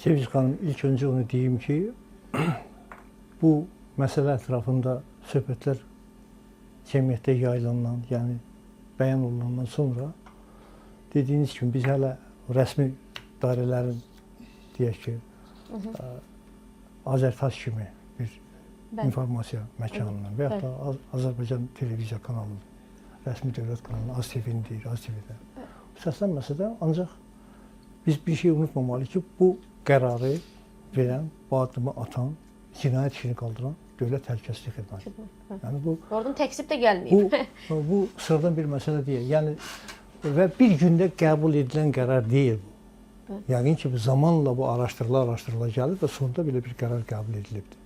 Sevinç xanım, ilk önce onu diyeyim ki, bu məsələ ətrafında söhbətlər cəmiyyətdə yayılandan, yəni bəyan olunandan sonra dediyiniz kimi biz hələ rəsmi dairələrin, deyək ki, Azərtaş kimi bir informasiya məkanından və yaxud da Azərbaycan televiziya kanalının, rəsmi dövlət kanalının, AZ TV-ni deyir, AZ TV-də səslənməsə də, ancaq biz bir şey unutmamalıyıq ki, bu qərarı verən, bu addımı atan, cinayət işini qaldıran Dövlət Təhlükəsizlik Xidməti. Yəni bu oradan təksib də gəlməyib. Bu sıradan bir məsələ deyil. Yəni və bir gündə qəbul edilən qərar deyil bu. Yəqin ki, bu zamanla bu araşdırıla gəlir və sonunda belə bir qərar qəbul edilibdir.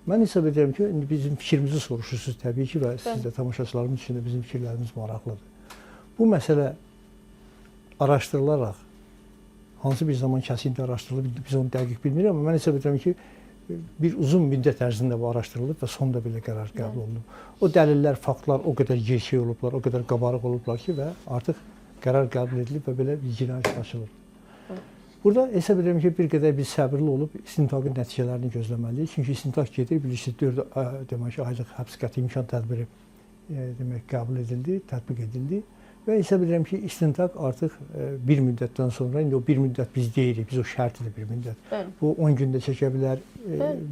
Mən hesab edirəm ki, indi bizim fikrimizi soruşursunuz təbii ki və siz də tamaşaçılarımız üçün də bizim fikirlərimiz maraqlıdır. Bu məsələ araşdırılaraq hansı bir zaman kəsiyində araşdırılıb, biz onu dəqiq bilmirik, amma mən hesab edirəm ki, bir uzun müddət ərzində bu araşdırılıb və sonunda belə qərar qəbul olunub. O dəlillər, faktlar o qədər gerçək olublar, o qədər qabarıq olublar ki, və artıq qərar qəbul edilib və belə bir cinayət açılıb. Burada hesab edirəm ki, bir qədər biz səbirli olub istintaqın nəticələrini gözləməliyik. Çünki istintaq gedir, bilirsiniz, 4 aylıq həbs qəti imkan tədbiri qəbul edildi, tətbiq edildi. Və hesab edirəm ki, istintaq artıq bir müddətdən sonra, indi o bir müddət biz deyirik, biz o şərtidir bir müddət. Bu 10 gündə çəkə bilər,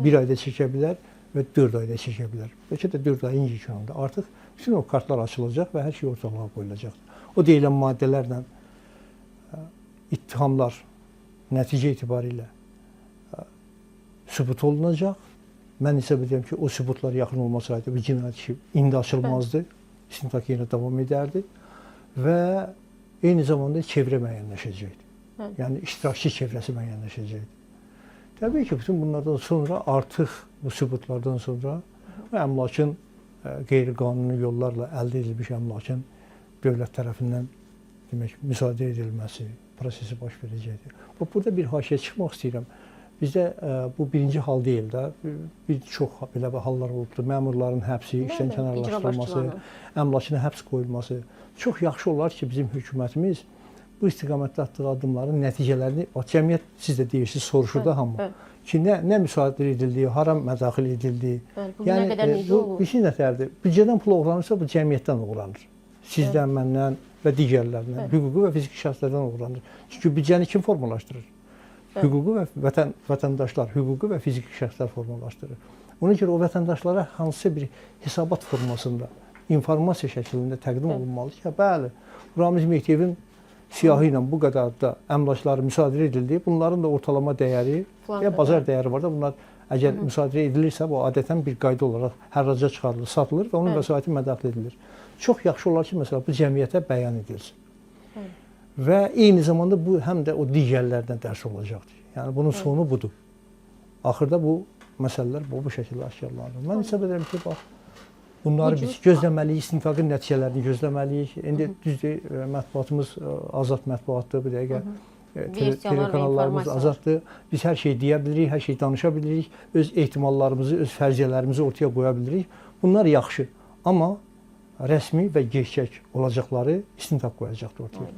1 ayda çəkə bilər və 4 ayda çəkə bilər. Bəlkə də 4 ayın imkanında artıq bütün o kartlar açılacaq və hər şey ortalığa qoyulacaqdır. O deyilən maddələrlə ittihamlar nəticə etibarilə sübut olunacaq. Mən hesab edirəm ki, o sübutlar yaxın olmasaydı bu cinayət işi indi açılmazdı, istintaq yenə davam edərdi. Və eyni zamanda çevrə müəyyənləşəcəkdir. Yəni iştirakçı çevrəsi müəyyənləşəcəkdir. Təbii ki, bütün bunlardan sonra artıq bu sübutlardan sonra əmlakın qeyri-qanuni yollarla əldə edilmiş əmlakın dövlət tərəfindən demək müsadə edilməsi prosesi baş verəcəkdir. Burada bir haşiyə çıxmaq istəyirəm. Bizdə bu birinci hal deyil də, bir çox belə hallar olubdur. Məmurların həbsi, işdən kənarlaşdırılması, əmlakına həbs qoyulması. Çox yaxşı olar ki, bizim hökumətimiz bu istiqamətdə atdığı addımların nəticələrini, cəmiyyət siz də deyirsiniz, soruşur da hamı. Ki, nə müsaadilə edildiyi, hara mədaxil edildiyi. Yəni, bu bir şey nətərdir? Büdcədən pul oğranırsa, bu cəmiyyətdən oğranır. Sizdən, məndən və digərlərindən, hüquqi və fiziki şəxslərdən oğranır. Çünki büdcəni kim formalaşdırır? Hüquqi və vətəndaşlar, hüquqi və fiziki şəxslər formalaşdırır. Ona görə o vətəndaşlara hansısa bir hesabat formasında, informasiya şəklində təqdim olunmalıdır ki, bəli, Ramiz Mehdiyevin siyahı ilə bu qədər da əmlakları müsadirə edildi. Bunların da ortalama dəyəri, ya bazar dəyəri var da, bunlar əgər müsadirə edilirsə, bu adətən bir qayda olaraq hərraca çıxarılır, satılır və onun vəsaiti mədaxil edilir. Çox yaxşı olar ki, məsələn, bu cəmiyyətə bəyan edilsin. Və eyni zamanda bu həm də o digərlərdən dərs olacaqdır. Yəni bunun sonu budur. Axırda bu məsələlər bu şəkildə aşkarlanır. Mən hesab edirəm ki, bax, bunları biz gözləməliyik, istintaqın nəticələrini gözləməliyik. İndi düzdür, mətbuatımız azad mətbuatdır, bir dəqiqə telekanallarımız azaddır. Biz hər şeyi deyə bilirik, hər şeyi danışa bilirik, öz ehtimallarımızı, öz fərziyyələrimizi ortaya qoya bilirik. Bunlar yaxşı, amma rəsmi və gerçək olacaqları istintaq qoyacaqdır ortaya.